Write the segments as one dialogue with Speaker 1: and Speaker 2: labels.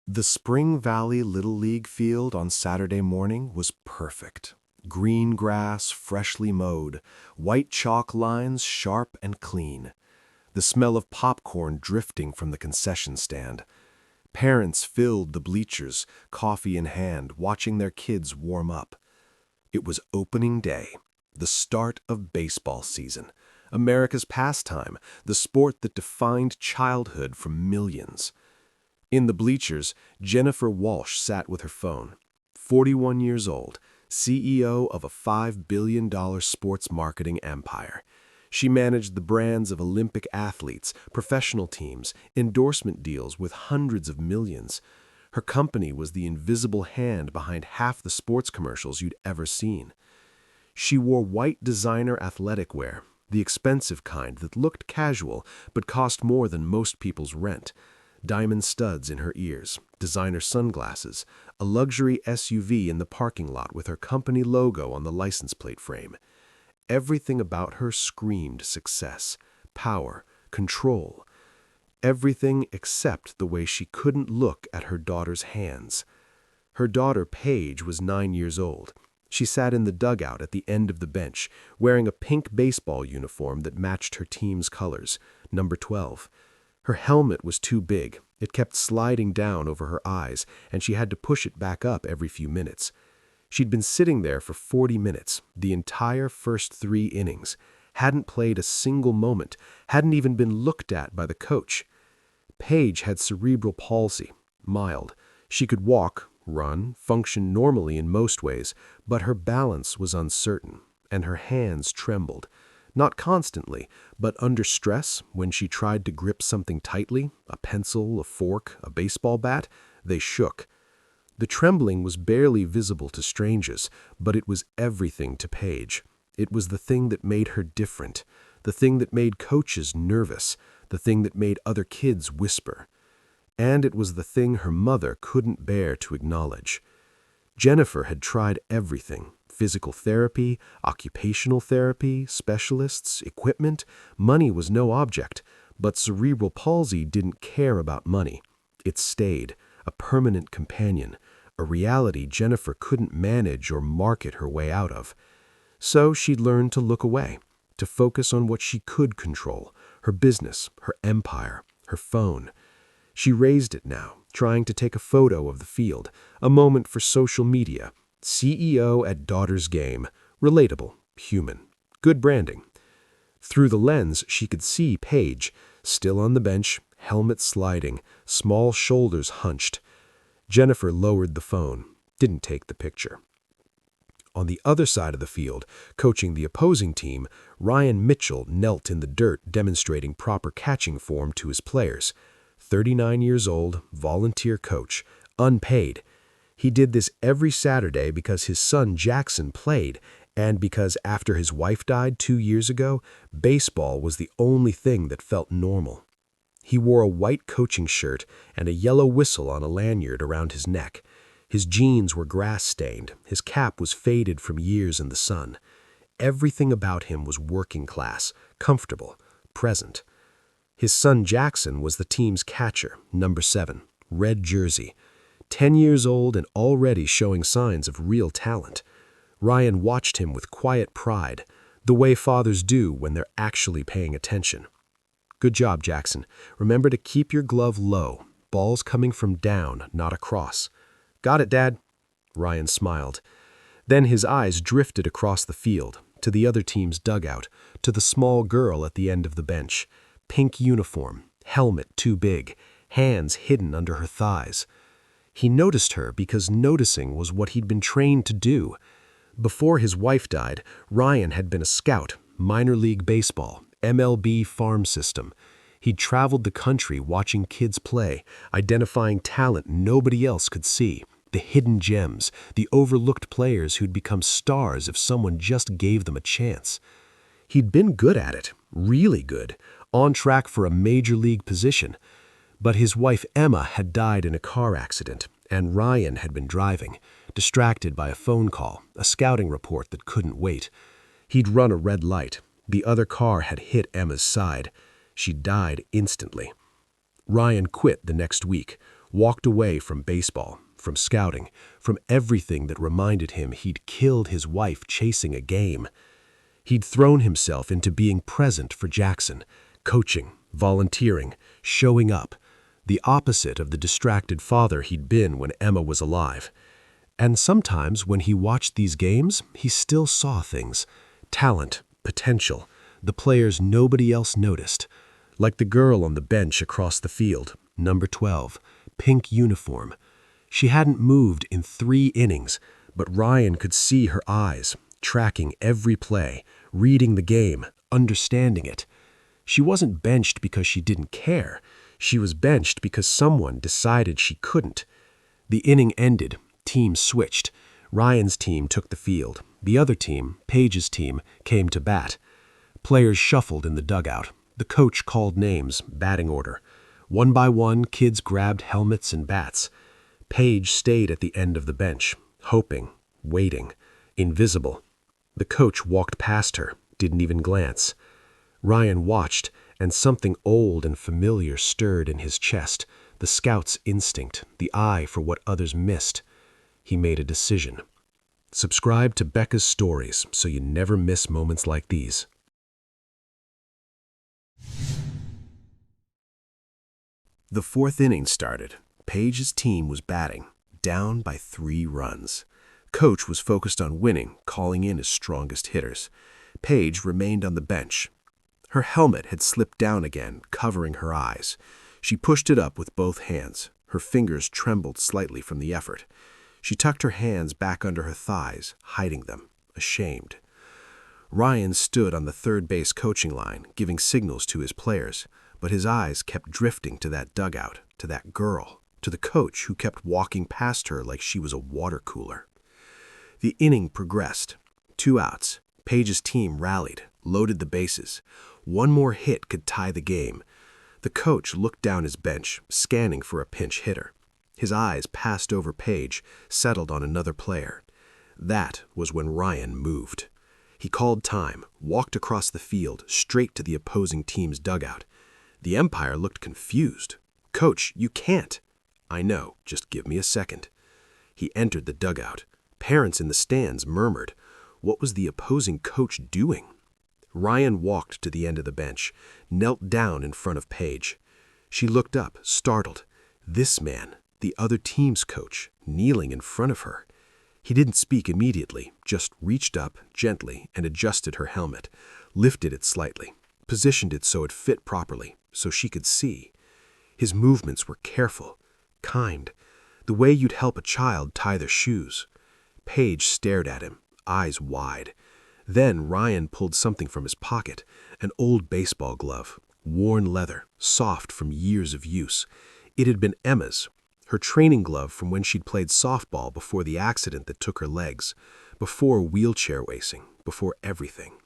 Speaker 1: The Spring Valley Little League field on Saturday morning was perfect. Green grass, freshly mowed, white chalk lines sharp and clean. The smell of popcorn drifting from the concession stand. Parents filled the bleachers, coffee in hand, watching their kids warm up. It was opening day, the start of baseball season, America's pastime, the sport that defined childhood for millions. In the bleachers, Jennifer Walsh sat with her phone. 41 years old, CEO of a $5 billion sports marketing empire. She managed the brands of Olympic athletes, professional teams, endorsement deals with hundreds of millions. Her company was the invisible hand behind half the sports commercials you'd ever seen. She wore white designer athletic wear, the expensive kind that looked casual but cost more than most people's rent. Diamond studs in her ears, designer sunglasses, a luxury SUV in the parking lot with her company logo on the license plate frame. Everything about her screamed success, power, control. Everything except the way she couldn't look at her daughter's hands. Her daughter, Paige, was 9 years old. She sat in the dugout at the end of the bench, wearing a pink baseball uniform that matched her team's colors, number 12. Her helmet was too big. It kept sliding down over her eyes, and she had to push it back up every few minutes. She'd been sitting there for 40 minutes, the entire first 3 innings, hadn't played a single moment, hadn't even been looked at by the coach. Paige had cerebral palsy, mild. She could walk, run, function normally in most ways, but her balance was uncertain, and her hands trembled. Not constantly, but under stress, when she tried to grip something tightly, a pencil, a fork, a baseball bat, they shook. The trembling was barely visible to strangers, but it was everything to Paige. It was the thing that made her different, the thing that made coaches nervous, the thing that made other kids whisper. And it was the thing her mother couldn't bear to acknowledge. Jennifer had tried everything. Physical therapy, occupational therapy, specialists, equipment. Money was no object, but cerebral palsy didn't care about money. It stayed, a permanent companion, a reality Jennifer couldn't manage or market her way out of. So she'd learned to look away, to focus on what she could control, her business, her empire, her phone. She raised it now, trying to take a photo of the field, a moment for social media. CEO at daughter's game, relatable, human, good branding. Through the lens, she could see Paige, still on the bench, helmet sliding, small shoulders hunched. Jennifer lowered the phone, didn't take the picture. On the other side of the field, coaching the opposing team, Ryan Mitchell knelt in the dirt demonstrating proper catching form to his players. 39 years old, volunteer coach, unpaid. He did this every Saturday because his son Jackson played, and because after his wife died 2 years ago, baseball was the only thing that felt normal. He wore a white coaching shirt and a yellow whistle on a lanyard around his neck. His jeans were grass-stained, his cap was faded from years in the sun. Everything about him was working class, comfortable, present. His son Jackson was the team's catcher, number 7, red jersey. 10 years old and already showing signs of real talent. Ryan watched him with quiet pride, the way fathers do when they're actually paying attention. Good job, Jackson. Remember to keep your glove low, balls coming from down, not across. Got it, Dad. Ryan smiled. Then his eyes drifted across the field, to the other team's dugout, to the small girl at the end of the bench. Pink uniform, helmet too big, hands hidden under her thighs. He noticed her because noticing was what he'd been trained to do. Before his wife died, Ryan had been a scout, minor league baseball, MLB farm system. He'd traveled the country watching kids play, identifying talent nobody else could see, the hidden gems, the overlooked players who'd become stars if someone just gave them a chance. He'd been good at it, really good, on track for a major league position. But his wife Emma had died in a car accident, and Ryan had been driving, distracted by a phone call, a scouting report that couldn't wait. He'd run a red light. The other car had hit Emma's side. She died instantly. Ryan quit the next week, walked away from baseball, from scouting, from everything that reminded him he'd killed his wife chasing a game. He'd thrown himself into being present for Jackson, coaching, volunteering, showing up, the opposite of the distracted father he'd been when Emma was alive. And sometimes when he watched these games, he still saw things, talent, potential, the players nobody else noticed, like the girl on the bench across the field, number 12, pink uniform. She hadn't moved in 3 innings, but Ryan could see her eyes, tracking every play, reading the game, understanding it. She wasn't benched because she didn't care. She was benched because someone decided she couldn't. The inning ended. Teams switched. Ryan's team took the field. The other team, Paige's team, came to bat. Players shuffled in the dugout. The coach called names, batting order. One by one, kids grabbed helmets and bats. Paige stayed at the end of the bench, hoping, waiting, invisible. The coach walked past her, didn't even glance. Ryan watched, and something old and familiar stirred in his chest, the scout's instinct, the eye for what others missed. He made a decision. Subscribe to Becca's Stories so you never miss moments like these. The 4th inning started. Paige's team was batting, down by 3 runs. Coach was focused on winning, calling in his strongest hitters. Paige remained on the bench. Her helmet had slipped down again, covering her eyes. She pushed it up with both hands. Her fingers trembled slightly from the effort. She tucked her hands back under her thighs, hiding them, ashamed. Ryan stood on the third base coaching line, giving signals to his players, but his eyes kept drifting to that dugout, to that girl, to the coach who kept walking past her like she was a water cooler. The inning progressed. 2 outs. Paige's team rallied, loaded the bases. One more hit could tie the game. The coach looked down his bench, scanning for a pinch hitter. His eyes passed over Paige, settled on another player. That was when Ryan moved. He called time, walked across the field, straight to the opposing team's dugout. The umpire looked confused. "Coach, you can't." "I know, just give me a second." He entered the dugout. Parents in the stands murmured. What was the opposing coach doing? Ryan walked to the end of the bench, knelt down in front of Paige. She looked up, startled. This man, the other team's coach, kneeling in front of her. He didn't speak immediately, just reached up gently and adjusted her helmet, lifted it slightly, positioned it so it fit properly, so she could see. His movements were careful, kind, the way you'd help a child tie their shoes. Paige stared at him, eyes wide. Then Ryan pulled something from his pocket, an old baseball glove, worn leather, soft from years of use. It had been Emma's, her training glove from when she'd played softball before the accident that took her legs, before wheelchair racing, before everything.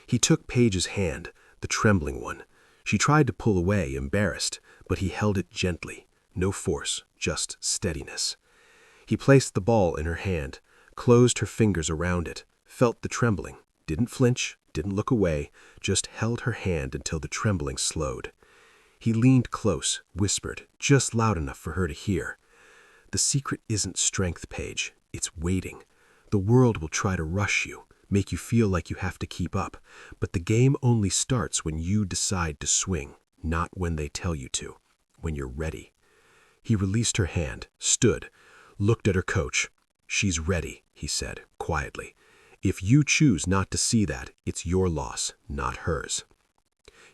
Speaker 1: He took Paige's hand, the trembling one. She tried to pull away, embarrassed, but he held it gently, no force, just steadiness. He placed the ball in her hand, closed her fingers around it, felt the trembling, didn't flinch, didn't look away, just held her hand until the trembling slowed. He leaned close, whispered, just loud enough for her to hear. "The secret isn't strength, Paige. It's waiting. The world will try to rush you, make you feel like you have to keep up, but the game only starts when you decide to swing, not when they tell you to, when you're ready." He released her hand, stood, looked at her coach. "She's ready," he said, quietly. "If you choose not to see that, it's your loss, not hers."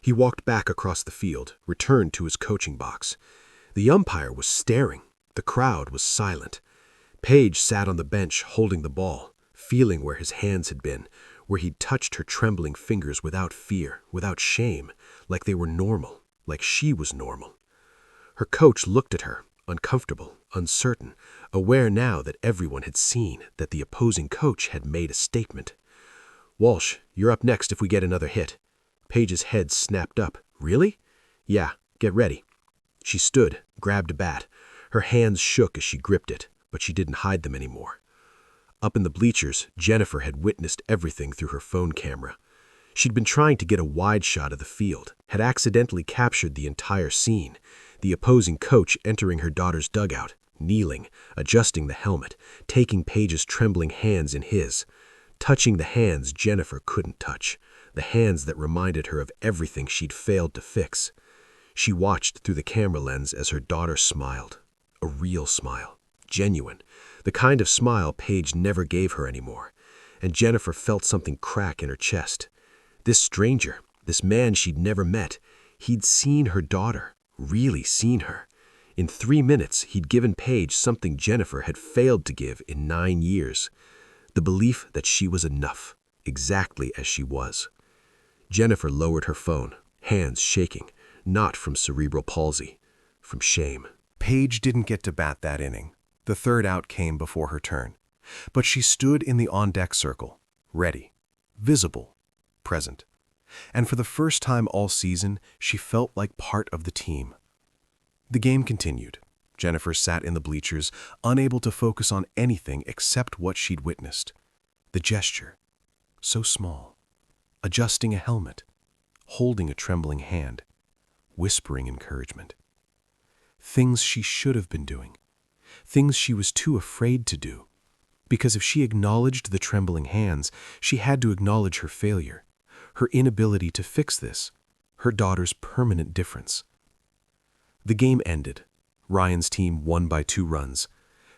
Speaker 1: He walked back across the field, returned to his coaching box. The umpire was staring. The crowd was silent. Paige sat on the bench holding the ball, feeling where his hands had been, where he'd touched her trembling fingers without fear, without shame, like they were normal, like she was normal. Her coach looked at her, uncomfortable, uncertain, aware now that everyone had seen that the opposing coach had made a statement. "Walsh, you're up next if we get another hit." Paige's head snapped up. "Really?" "Yeah, get ready." She stood, grabbed a bat. Her hands shook as she gripped it, but she didn't hide them anymore. Up in the bleachers, Jennifer had witnessed everything through her phone camera. She'd been trying to get a wide shot of the field, had accidentally captured the entire scene.
Speaker 2: the opposing coach entering her daughter's dugout, kneeling, adjusting the helmet, taking Paige's trembling hands in his, touching the hands Jennifer couldn't touch, the hands that reminded her of everything she'd failed to fix. She watched through the camera lens as her daughter smiled. A real smile. Genuine. The kind of smile Paige never gave her anymore. And Jennifer felt something crack in her chest. This stranger, this man she'd never met, he'd seen her daughter, really seen her. In 3 minutes, he'd given Paige something Jennifer had failed to give in 9 years. The belief that she was enough, exactly as she was. Jennifer lowered her phone, hands shaking, not from cerebral palsy, from shame.
Speaker 1: Paige didn't get to bat that inning. The third out came before her turn. But she stood in the on-deck circle, ready, visible, present. And for the first time all season, she felt like part of the team. The game continued. Jennifer sat in the bleachers, unable to focus on anything except what she'd witnessed. The gesture, so small, adjusting a helmet, holding a trembling hand, whispering encouragement. Things she should have been doing, things she was too afraid to do. Because if she acknowledged the trembling hands, she had to acknowledge her failure, her inability to fix this, her daughter's permanent difference. The game ended. Ryan's team won by 2 runs.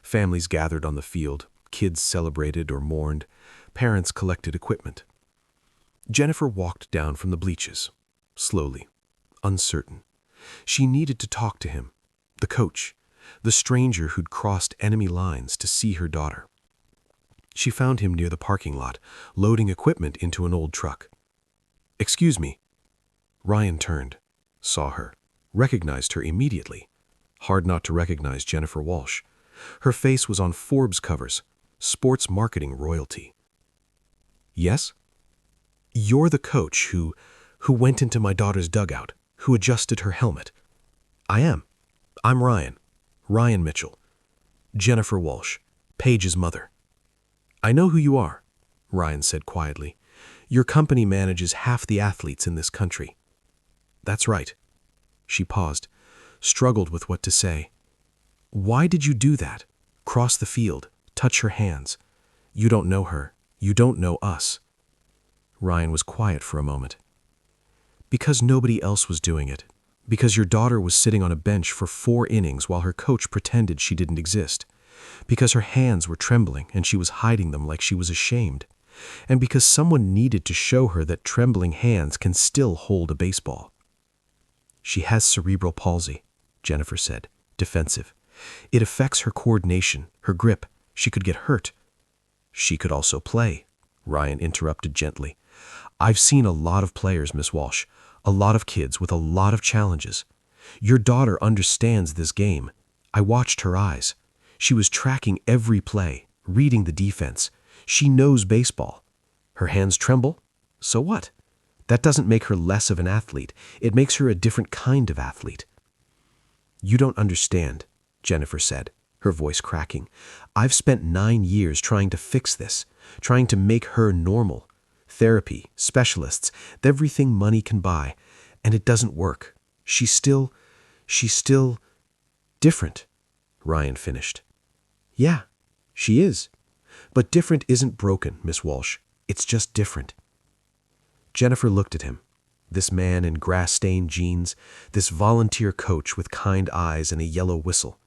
Speaker 1: Families gathered on the field, kids celebrated or mourned, parents collected equipment. Jennifer walked down from the bleachers, slowly, uncertain. She needed to talk to him, the coach, the stranger who'd crossed enemy lines to see her daughter. She found him near the parking lot, loading equipment into an old truck. "Excuse me." Ryan turned, saw her, recognized her immediately. Hard not to recognize Jennifer Walsh. Her face was on Forbes covers, sports marketing royalty. "Yes? You're the coach who went into my daughter's dugout, who adjusted her helmet." "I am. I'm Ryan. Ryan Mitchell. Jennifer Walsh, Paige's mother." "I know who you are," Ryan said quietly. "Your company manages half the athletes in this country." "That's right." She paused, struggled with what to say. "Why did you do that? Cross the field, touch her hands. You don't know her. You don't know us." Ryan was quiet for a moment. "Because nobody else was doing it. Because your daughter was sitting on a bench for 4 innings while her coach pretended she didn't exist. Because her hands were trembling and she was hiding them like she was ashamed. And because someone needed to show her that trembling hands can still hold a baseball." "She has cerebral palsy," Jennifer said, defensive. "It affects her coordination, her grip. She could get hurt." "She could also play," Ryan interrupted gently. "I've seen a lot of players, Miss Walsh, a lot of kids with a lot of challenges. Your daughter understands this game. I watched her eyes. She was tracking every play, reading the defense. She knows baseball. Her hands tremble? So what? That doesn't make her less of an athlete. It makes her a different kind of athlete." "You don't understand," Jennifer said, her voice cracking. "I've spent 9 years trying to fix this, trying to make her normal. Therapy, specialists, everything money can buy, and it doesn't work. She's still different," Ryan finished. "Yeah, she is. But different isn't broken, Miss Walsh. It's just different." Jennifer looked at him, this man in grass-stained jeans, this volunteer coach with kind eyes and a yellow whistle.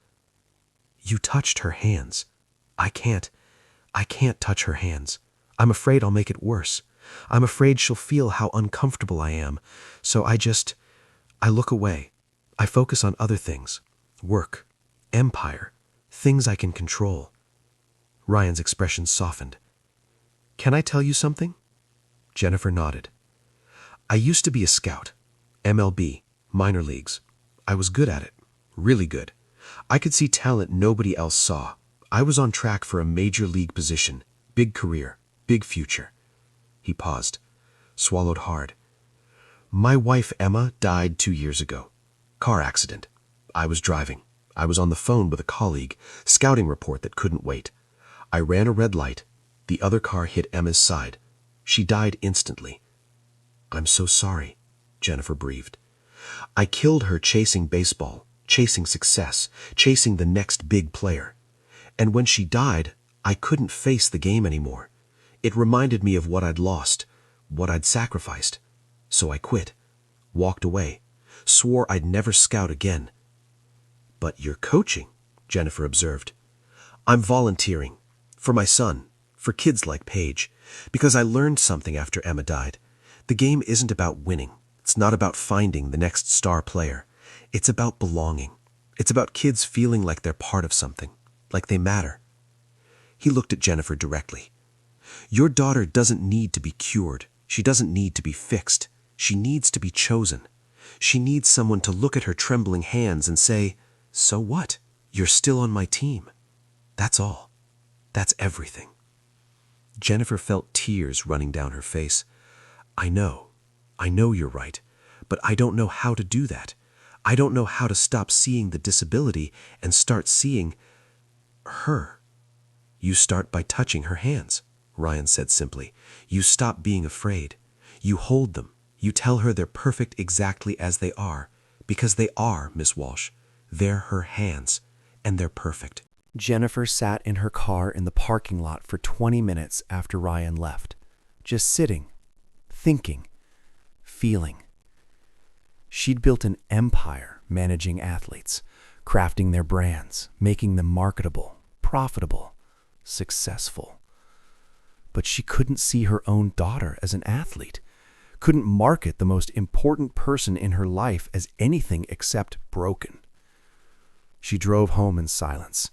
Speaker 1: "You touched her hands. I can't touch her hands. I'm afraid I'll make it worse. I'm afraid she'll feel how uncomfortable I am. So I look away. I focus on other things. Work, empire, things I can control." Ryan's expression softened. "Can I tell you something?" Jennifer nodded. "I used to be a scout. MLB, minor leagues. I was good at it. Really good. I could see talent nobody else saw. I was on track for a major league position. Big career, big future." He paused, swallowed hard. "My wife, Emma, died 2 years ago. Car accident. I was driving. I was on the phone with a colleague, scouting report that couldn't wait. I ran a red light. The other car hit Emma's side. She died instantly." "I'm so sorry," Jennifer breathed. "I killed her chasing baseball,
Speaker 2: chasing success, chasing the next big player. And when she died, I couldn't face the game anymore. It reminded me of what I'd lost, what I'd sacrificed. So I quit, walked away, swore I'd never scout again. But you're coaching, Jennifer observed. I'm volunteering, for my son, for kids like Paige, because I learned something after Emma died. The game isn't about winning. It's not about finding the next star player. It's about belonging. It's about kids feeling like they're part of something, like they matter. He looked at Jennifer directly. Your daughter doesn't need to be cured. She doesn't need to be fixed. She needs to be chosen. She needs someone to look at her trembling hands and say, "So what? You're still on my team." That's all. That's everything. Jennifer felt tears running down her face. I know you're right, but I don't know how to do that. I don't know how to stop seeing the disability and start seeing her. You start by touching her hands, Ryan said simply. You stop being afraid. You hold them. You tell her they're perfect exactly as they are, because they are, Miss Walsh. They're her hands, and they're perfect.
Speaker 1: Jennifer sat in her car in the parking lot for 20 minutes after Ryan left, just sitting, thinking, feeling. She'd built an empire managing athletes, crafting their brands, making them marketable, profitable, successful. But she couldn't see her own daughter as an athlete, couldn't market the most important person in her life as anything except broken. She drove home in silence.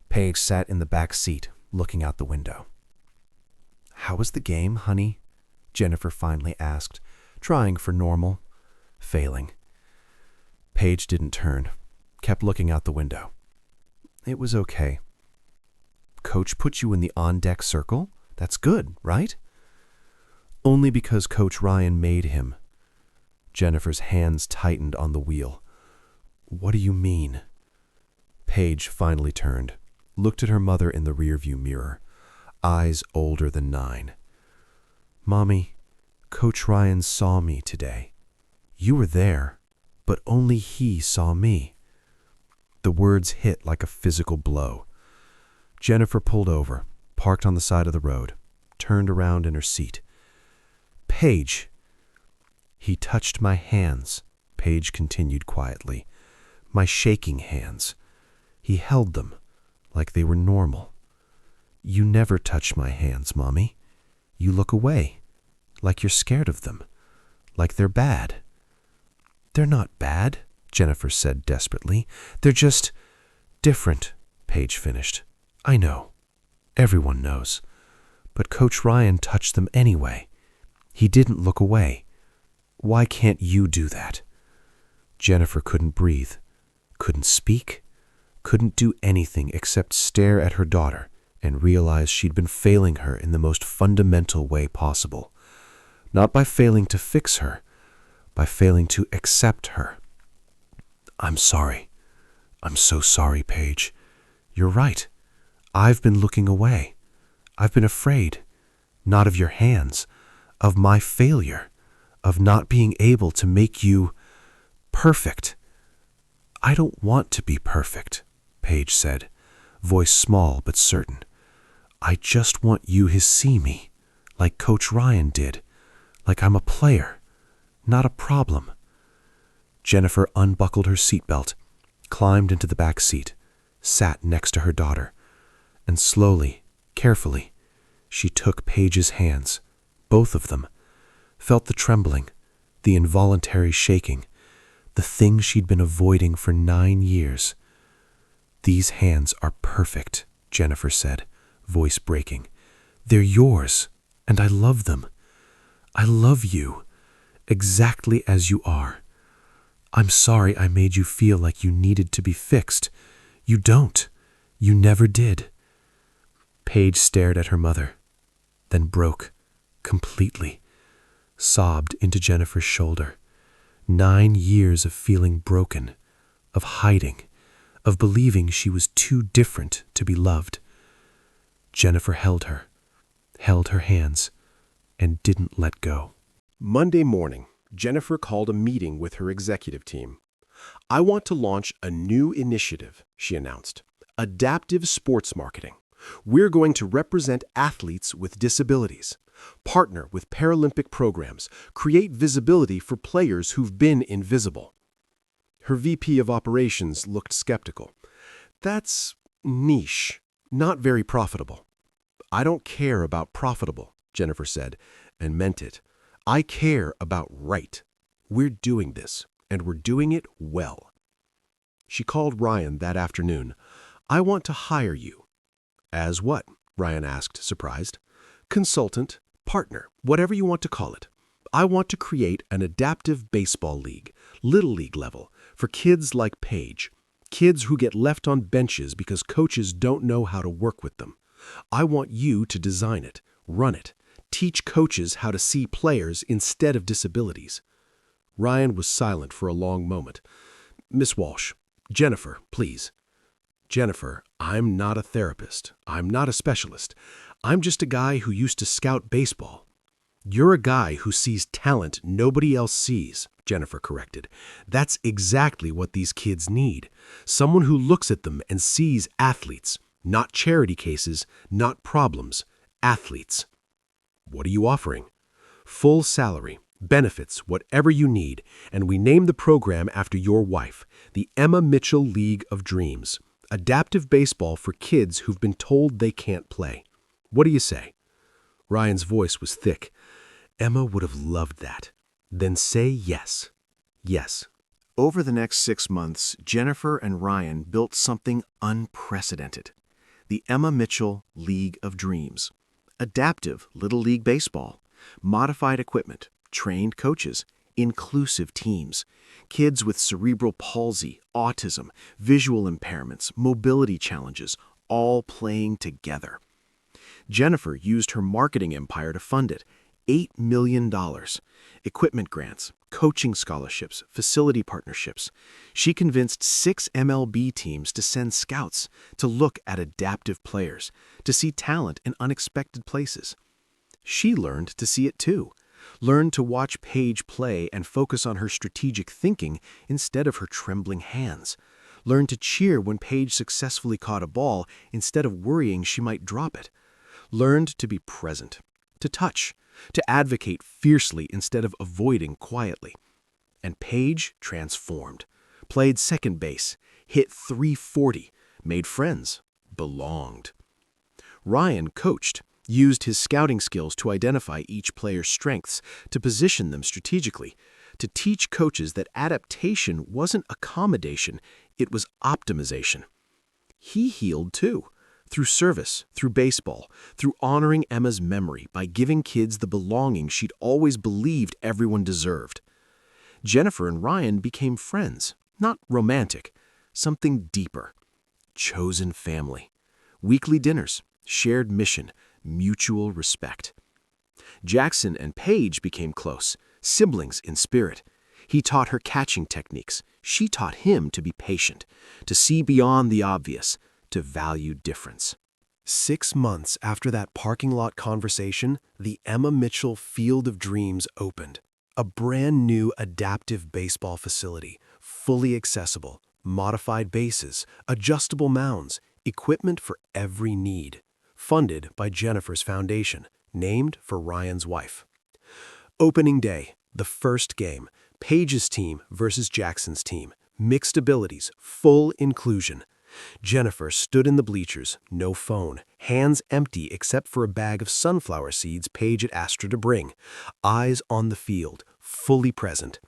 Speaker 1: Paige sat in the back seat, looking out the window. "How was the game, honey?" Jennifer finally asked, trying for normal, failing. Paige didn't turn, kept looking out the window. "It was okay." "Coach put you in the on-deck circle? That's good, right?" "Only because Coach Ryan made him." Jennifer's hands tightened on the wheel. "What do you mean?" Paige finally turned, looked at her mother in the rearview mirror, eyes older than 9. "Mommy, Coach Ryan saw me today. You were there, but only he saw me." The words hit like a physical blow. Jennifer pulled over, parked on the side of the road, turned around in her seat. "Paige." "He touched my hands," Paige continued quietly. "My shaking hands. He held them like they were normal. You never touch my hands, Mommy. You look away, like you're scared of them, like they're bad." "They're not bad," Jennifer said desperately. "They're just different," Paige finished. "I know. Everyone knows. But Coach Ryan touched them anyway. He didn't look away. Why can't you do that?" Jennifer couldn't breathe, couldn't speak, couldn't do anything except stare at her daughter and realize she'd been failing her in the most fundamental way possible. Not by failing to fix her, by failing to accept her. "I'm sorry. I'm so sorry, Paige. You're right. I've been looking away. I've been afraid, not of your hands, of my failure, of not being able to make you perfect." "I don't want to be perfect," Paige said, voice small but certain. "I just want you to see me, like Coach Ryan did, like I'm a player, not a problem." Jennifer unbuckled her seatbelt, climbed into the back seat, sat next to her daughter, and slowly, carefully, she took Paige's hands, both of them, felt the trembling, the involuntary shaking, the thing she'd been avoiding for 9 years. "These hands are perfect," Jennifer said, voice breaking. "They're yours, and I love them. I love you, exactly as you are. I'm sorry I made you feel like you needed to be fixed. You don't. You never did." Paige stared at her mother, then broke, completely, sobbed into Jennifer's shoulder. 9 years of feeling broken, of hiding, of believing she was too different to be loved. Jennifer held her hands, and didn't let go. Monday morning, Jennifer called a meeting with her executive team. I want to launch a new initiative, she announced. Adaptive sports marketing. We're going to represent athletes with disabilities, partner with Paralympic programs, create visibility for players who've been invisible. Her VP of operations looked skeptical. That's niche, not very profitable. I don't care about profitable, Jennifer said, and meant it. I care about right. We're doing this, and we're doing it well. She called Ryan that afternoon. I want to hire you. As what? Ryan asked, surprised. Consultant, partner, whatever you want to call it. I want to create an adaptive baseball league, little league level, for kids like Paige. Kids who get left on benches because coaches don't know how to work with them. I want you to design it, run it, teach coaches how to see players instead of disabilities. Ryan was silent for a long moment. Miss Walsh, Jennifer, please. Jennifer, I'm not a therapist. I'm not a specialist. I'm just a guy who used to scout baseball. You're a guy who sees talent nobody else sees, Jennifer corrected. That's exactly what these kids need. Someone who looks at them and sees athletes, not charity cases, not problems, athletes. What are you offering? Full salary, benefits, whatever you need, and we name the program after your wife, the Emma Mitchell League of Dreams. Adaptive baseball for kids who've been told they can't play. What do you say? Ryan's voice was thick. Emma would have loved that. Then say yes. Yes. Over the next 6 months, Jennifer and Ryan built something unprecedented. The Emma Mitchell League of Dreams. Adaptive Little League Baseball. Modified equipment. Trained coaches. Inclusive teams. Kids with cerebral palsy, autism, visual impairments, mobility challenges, all playing together. Jennifer used her marketing empire to fund it. $8 million. Equipment grants, coaching scholarships, facility partnerships. She convinced 6 MLB teams to send scouts to look at adaptive players, to see talent in unexpected places. She learned to see it too. Learned to watch Paige play and focus on her strategic thinking instead of her trembling hands. Learned to cheer when Paige successfully caught a ball instead of worrying she might drop it. Learned to be present, to touch, to advocate fiercely instead of avoiding quietly. And Paige transformed, played second base, hit .340, made friends, belonged. Ryan coached, used his scouting skills to identify each player's strengths, to position them strategically, to teach coaches that adaptation wasn't accommodation, it was optimization. He healed too. Through service, through baseball, through honoring Emma's memory by giving kids the belonging she'd always believed everyone deserved. Jennifer and Ryan became friends, not romantic, something deeper. Chosen family. Weekly dinners, shared mission, mutual respect. Jackson and Paige became close, siblings in spirit. He taught her catching techniques. She taught him to be patient, to see beyond the obvious, to value difference. 6 months after that parking lot conversation, the Emma Mitchell Field of Dreams opened. A brand new adaptive baseball facility, fully accessible, modified bases, adjustable mounds, equipment for every need. Funded by Jennifer's foundation, named for Ryan's wife. Opening day, the first game, Paige's team versus Jackson's team. Mixed abilities, full inclusion. Jennifer stood in the bleachers, no phone, hands empty except for a bag of sunflower seeds Paige had asked her to bring. Eyes on the field, fully present.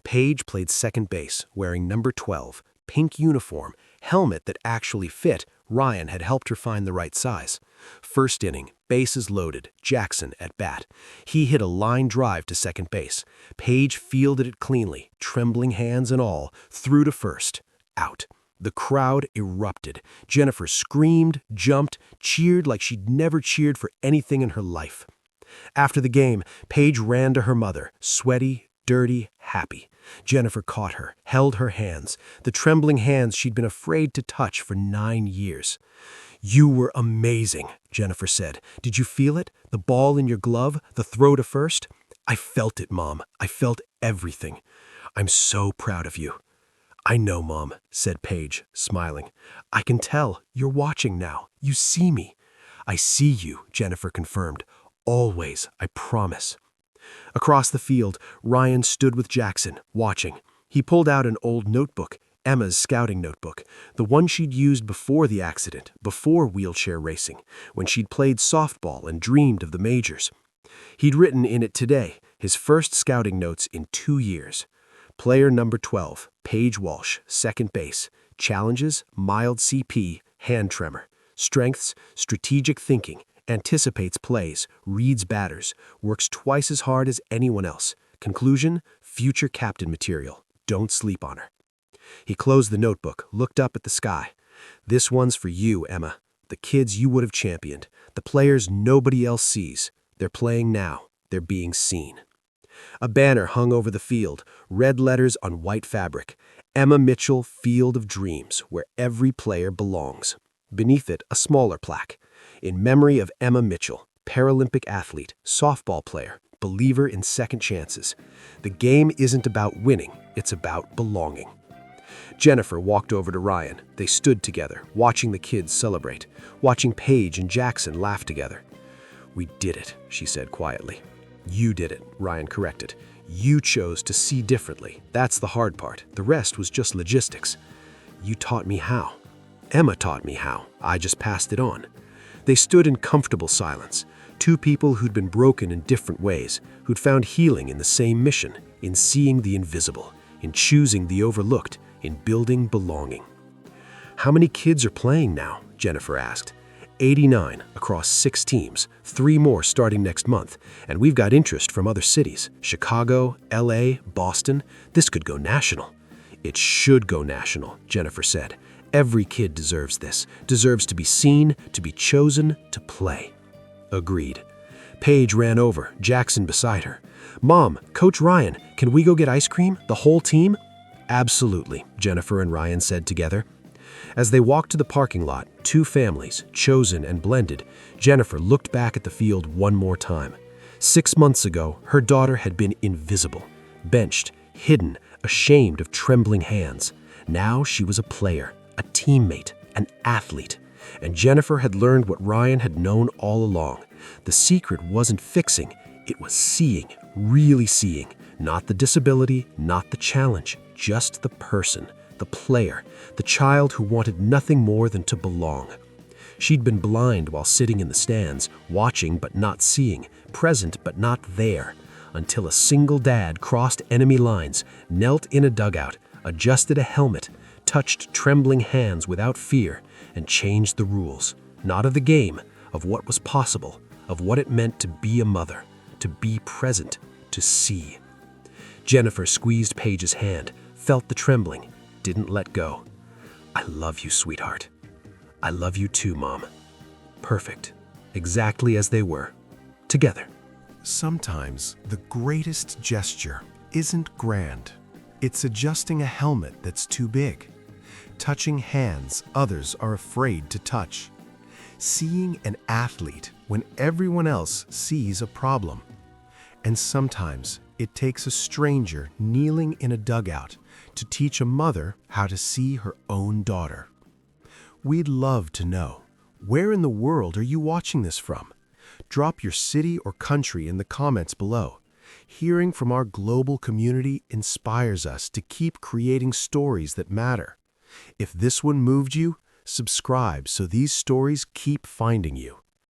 Speaker 1: Paige played second base, wearing number 12, pink uniform, helmet that actually fit. Ryan had helped her find the right size. First inning, bases loaded, Jackson at bat. He hit a line drive to second base. Paige fielded it cleanly, trembling hands and all, through to first. Out. The crowd erupted. Jennifer screamed, jumped, cheered like she'd never cheered for anything in her life. After the game, Paige ran to her mother, sweaty, dirty, happy. Jennifer caught her, held her hands, the trembling hands she'd been afraid to touch for 9 years. "You were amazing," Jennifer said. "Did you feel it? The ball in your glove, the throw to first?" "I felt it, Mom. I felt everything. I'm so proud of you." "I know, Mom," said Paige, smiling. "I can tell. You're watching now. You see me." "I see you," Jennifer confirmed. "Always, I promise." Across the field, Ryan stood with Jackson, watching. He pulled out an old notebook, Emma's scouting notebook, the one she'd used before the accident, before wheelchair racing, when she'd played softball and dreamed of the majors. He'd written in it today, his first scouting notes in 2 years. Player number 12, Paige Walsh, second base. Challenges, mild CP, hand tremor. Strengths, strategic thinking, anticipates plays, reads batters, works twice as hard as anyone else. Conclusion, future captain material. Don't sleep on her. He closed the notebook, looked up at the sky. "This one's for you, Emma. The kids you would have championed. The players nobody else sees. They're playing now. They're being seen." A banner hung over the field, red letters on white fabric. Emma Mitchell, Field of Dreams, where every player belongs. Beneath it, a smaller plaque. "In memory of Emma Mitchell, Paralympic athlete, softball player, believer in second chances. The game isn't about winning, it's about belonging." Jennifer walked over to Ryan. They stood together, watching the kids celebrate, watching Paige and Jackson laugh together. "We did it," she said quietly. "You did it," Ryan corrected. "You chose to see differently. That's the hard part. The rest was just logistics." "You taught me how." "Emma taught me how. I just passed it on." They stood in comfortable silence. Two people who'd been broken in different ways, who'd found healing in the same mission, in seeing the invisible, in choosing the overlooked, in building belonging. "How many kids are playing now?" Jennifer asked. 89 across 6 teams, 3 more starting next month, and we've got interest from other cities, Chicago, LA, Boston. This could go national. "It should go national," Jennifer said. "Every kid deserves this, deserves to be seen, to be chosen, to play." Agreed. Paige ran over, Jackson beside her. "Mom, Coach Ryan, can we go get ice cream? The whole team?" "Absolutely," Jennifer and Ryan said together. As they walked to the parking lot, 2 families, chosen and blended, Jennifer looked back at the field one more time. 6 months ago, her daughter had been invisible, benched, hidden, ashamed of trembling hands. Now she was a player, a teammate, an athlete. And Jennifer had learned what Ryan had known all along. The secret wasn't fixing, it was seeing, really seeing. Not the disability, not the challenge, just the person, the player, the child who wanted nothing more than to belong. She'd been blind while sitting in the stands, watching but not seeing, present but not there, until a single dad crossed enemy lines, knelt in a dugout, adjusted a helmet, touched trembling hands without fear, and changed the rules, not of the game, of what was possible, of what it meant to be a mother, to be present, to see. Jennifer squeezed Paige's hand, felt the trembling, didn't let go. "I love you, sweetheart." "I love you too, Mom." Perfect. Exactly as they were. Together. Sometimes the greatest gesture isn't grand. It's adjusting a helmet that's too big. Touching hands others are afraid to touch. Seeing an athlete when everyone else sees a problem. And sometimes it takes a stranger kneeling in a dugout to teach a mother how to see her own daughter. We'd love to know, where in the world are you watching this from? Drop your city or country in the comments below. Hearing from our global community inspires us to keep creating stories that matter. If this one moved you, subscribe so these stories keep finding you.